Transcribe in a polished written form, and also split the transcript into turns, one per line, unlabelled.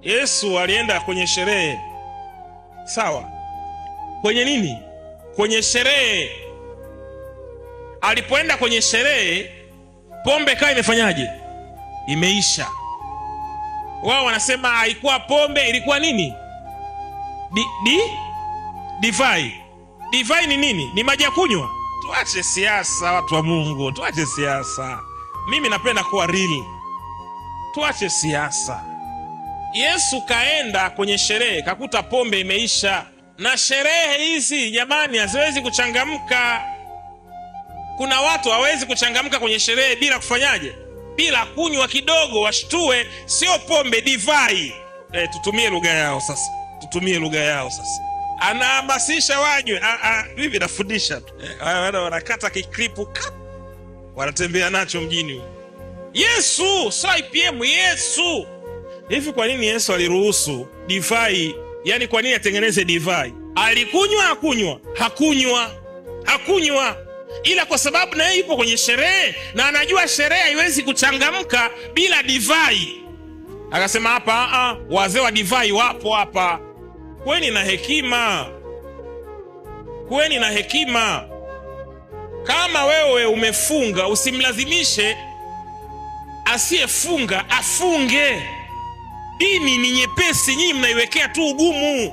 Yesu alienda kwenye sherehe. Sawa. Kwenye nini? Kwenye sherehe. Alipoenda kwenye sherehe, pombe kaa imefanyaje? Imeisha. Wao wanasema haikuwa pombe, ilikuwa nini? Divai. Divai ni nini? Ni maji ya kunywa. Tuache siasa, watu wa Mungu, tuache siasa. Mimi napenda kuwa real. Tuache siasa. Yesu kaenda kwenye sherehe, kakuta pombe imeisha. Na sherehe hizi jamani haziwezi kuchangamka. Kuna watu hawezi kuchangamka kwenye sherehe bila kufanyaje? Bila kunywa kidogo washtue, sio pombe, divai. Tutumie lugha yao sasa. Tutumie lugha yao sasa. Anahamasisha wanywe. Mimi nafundisha tu. Wanakata kikripu, wanatembea nacho mjini. Yesu, sio IPM, Yesu. Hivi kwa nini Yesu aliruhusu divai? Yani kwa nini atengeneze divai? Alikunywa hakunywa? Hakunywa. Ila kwa sababu na yeye yupo kwenye sherehe na anajua sherehe haiwezi kuchangamka bila divai, akasema hapa wazee wa divai wapo hapa. Kweni na hekima. Kama wewe umefunga, usimlazimishe asiyefunga afunge. Dini ni nyepesi, nyinyi mnaiwekea tu ugumu.